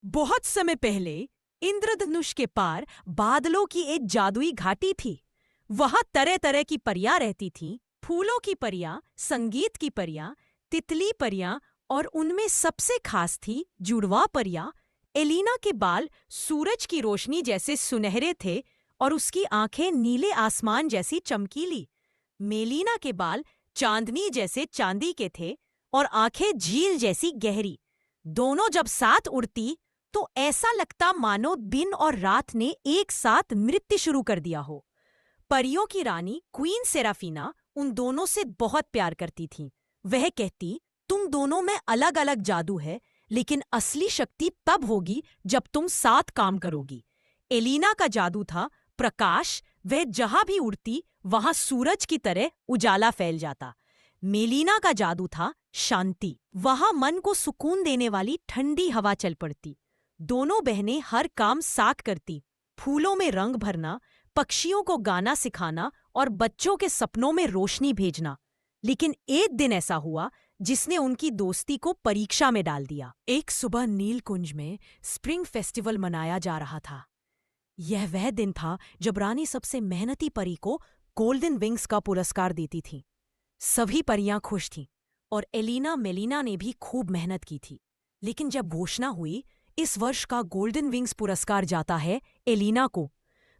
बहुत समय पहले इंद्रधनुष के पार बादलों की एक जादुई घाटी थी। वहां तरह तरह की परियां रहती थीं। फूलों की परियां, संगीत की परियां, तितली परियां और उनमें सबसे खास थी जुड़वा परियां। एलिना के बाल सूरज की रोशनी जैसे सुनहरे थे और उसकी आंखें नीले आसमान जैसी चमकीली। मेलिना के बाल चांदनी जैसे चांदी के थे और आंखें झील जैसी गहरी। दोनों जब साथ उड़ती तो ऐसा लगता मानो दिन और रात ने एक साथ नृत्य शुरू कर दिया हो। परियों की रानी क्वीन सेराफीना उन दोनों से बहुत प्यार करती थी। वह कहती, तुम दोनों में अलग अलग जादू है, लेकिन असली शक्ति तब होगी जब तुम साथ काम करोगी। एलिना का जादू था प्रकाश, वह जहां भी उड़ती वहां सूरज की तरह उजाला फैल जाता। मेलिना का जादू था शांति, वहां मन को सुकून देने वाली ठंडी हवा चल पड़ती। दोनों बहनें हर काम साथ करती, फूलों में रंग भरना, पक्षियों को गाना सिखाना और बच्चों के सपनों में रोशनी भेजना। लेकिन एक दिन ऐसा हुआ जिसने उनकी दोस्ती को परीक्षा में डाल दिया। एक सुबह नीलकुंज में स्प्रिंग फेस्टिवल मनाया जा रहा था। यह वह दिन था जब रानी सबसे मेहनती परी को गोल्डन विंग्स का पुरस्कार देती थी। सभी परियां खुश थीं और एलिना मेलिना ने भी खूब मेहनत की थी। लेकिन जब घोषणा हुई इस वर्ष का गोल्डन विंग्स पुरस्कार जाता है एलिना को,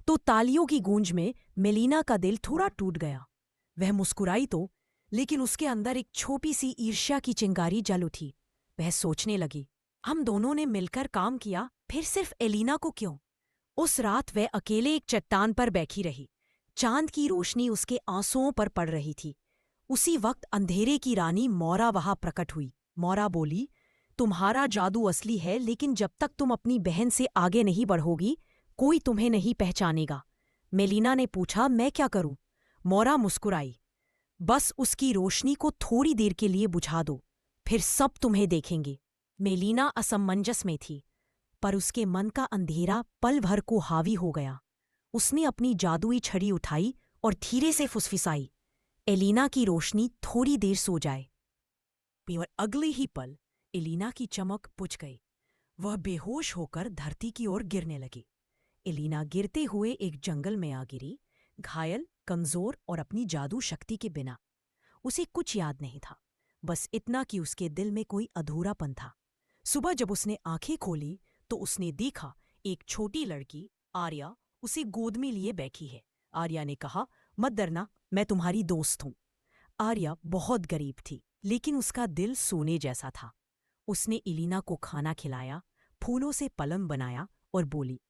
तो तालियों की गूंज में मेलिना का दिल थोड़ा टूट गया। वह मुस्कुराई तो, लेकिन उसके अंदर एक छोटी सी ईर्ष्या की चिंगारी जल उठी। वह सोचने लगी, हम दोनों ने मिलकर काम किया, फिर सिर्फ एलिना को क्यों? उस रात वह अकेले एक चट्टान पर बैठी रही। चांद की रोशनी उसके आंसुओं पर पड़ रही थी। उसी वक्त अंधेरे की रानी मौरा वहां प्रकट हुई। मौरा बोली, तुम्हारा जादू असली है, लेकिन जब तक तुम अपनी बहन से आगे नहीं बढ़ोगी कोई तुम्हें नहीं पहचानेगा। मेलिना ने पूछा, मैं क्या करूं? मौरा मुस्कुराई, बस उसकी रोशनी को थोड़ी देर के लिए बुझा दो, फिर सब तुम्हें देखेंगे। मेलिना असमंजस में थी, पर उसके मन का अंधेरा पल भर को हावी हो गया। उसने अपनी जादुई छड़ी उठाई और धीरे से फुसफुसाई, एलिना की रोशनी थोड़ी देर सो जाए। और अगले ही पल एलिना की चमक बुझ गई। वह बेहोश होकर धरती की ओर गिरने लगी। एलिना गिरते हुए एक जंगल में आ गिरी, घायल, कमजोर और अपनी जादू शक्ति के बिना। उसे कुछ याद नहीं था, बस इतना कि उसके दिल में कोई अधूरापन था। सुबह जब उसने आंखें खोली तो उसने देखा एक छोटी लड़की आर्या उसे गोद में लिए बैठी है। आर्या ने कहा, मत डरना, मैं तुम्हारी दोस्त हूं। आर्या बहुत गरीब थी, लेकिन उसका दिल सोने जैसा था। उसने एलिना को खाना खिलाया, फूलों से पलंग बनाया और बोली,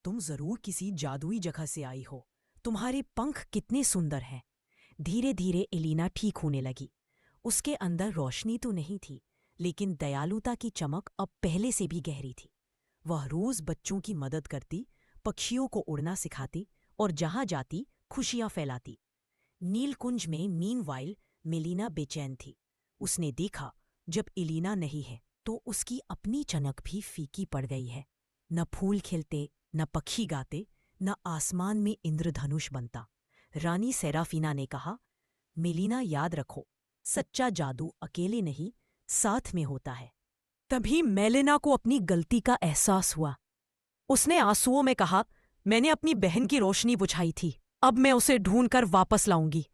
तुम जरूर किसी जादुई जगह से आई हो, तुम्हारे पंख कितने सुंदर हैं। धीरे धीरे एलिना ठीक होने लगी। उसके अंदर रोशनी तो नहीं थी, लेकिन दयालुता की चमक अब पहले से भी गहरी थी। वह रोज बच्चों की मदद करती, पक्षियों को उड़ना सिखाती और जहां जाती खुशियां फैलाती। नीलकुंज में मीनवाइल मेलिना बेचैन थी। उसने देखा जब एलिना नहीं है तो उसकी अपनी चमक भी फीकी पड़ गई है। न फूल खिलते, न पक्षी गाते, न आसमान में इंद्रधनुष बनता। रानी सेराफीना ने कहा, मेलिना याद रखो, सच्चा जादू अकेले नहीं साथ में होता है। तभी मेलिना को अपनी गलती का एहसास हुआ। उसने आंसुओं में कहा, मैंने अपनी बहन की रोशनी बुझाई थी, अब मैं उसे ढूंढकर वापस लाऊंगी।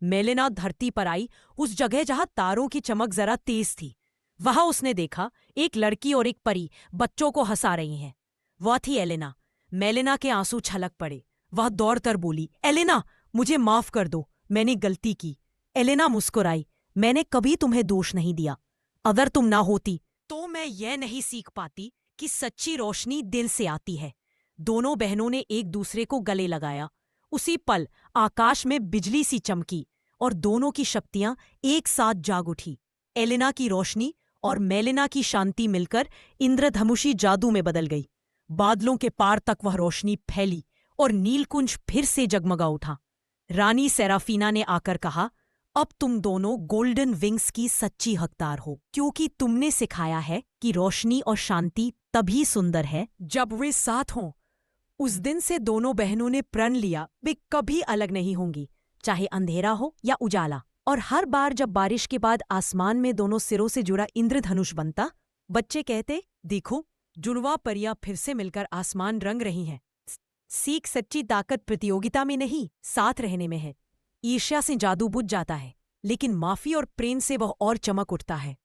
मेलिना धरती पर आई, उस जगह जहां तारों की चमक जरा तेज थी। वहां उसने देखा एक लड़की और एक परी बच्चों को हंसा रही हैं। वह थी एलिना। मेलिना के आंसू छलक पड़े। वह दौड़कर बोली, एलिना, मुझे माफ कर दो, मैंने गलती की। एलिना मुस्कुराई, मैंने कभी तुम्हें दोष नहीं दिया। अगर तुम ना होती तो मैं यह नहीं सीख पाती कि सच्ची रोशनी दिल से आती है। दोनों बहनों ने एक दूसरे को गले लगाया। उसी पल आकाश में बिजली सी चमकी और दोनों की शक्तियां एक साथ जाग उठी। एलिना की रोशनी और मेलिना की शांति मिलकर इंद्रधनुषी जादू में बदल गई। बादलों के पार तक वह रोशनी फैली और नीलकुंज फिर से जगमगा उठा। रानी सेराफीना ने आकर कहा, अब तुम दोनों गोल्डन विंग्स की सच्ची हकदार हो, क्योंकि तुमने सिखाया है कि रोशनी और शांति तभी सुंदर है जब वे साथ हों। उस दिन से दोनों बहनों ने प्रण लिया वे कभी अलग नहीं होंगी, चाहे अंधेरा हो या उजाला। और हर बार जब बारिश के बाद आसमान में दोनों सिरों से जुड़ा इंद्रधनुष बनता, बच्चे कहते, देखो, जुड़वा परियां फिर से मिलकर आसमान रंग रही हैं। सीख सच्ची ताकत प्रतियोगिता में नहीं, साथ रहने में है। ईर्ष्या से जादू बुझ जाता है, लेकिन माफी और प्रेम से वह और चमक उठता है।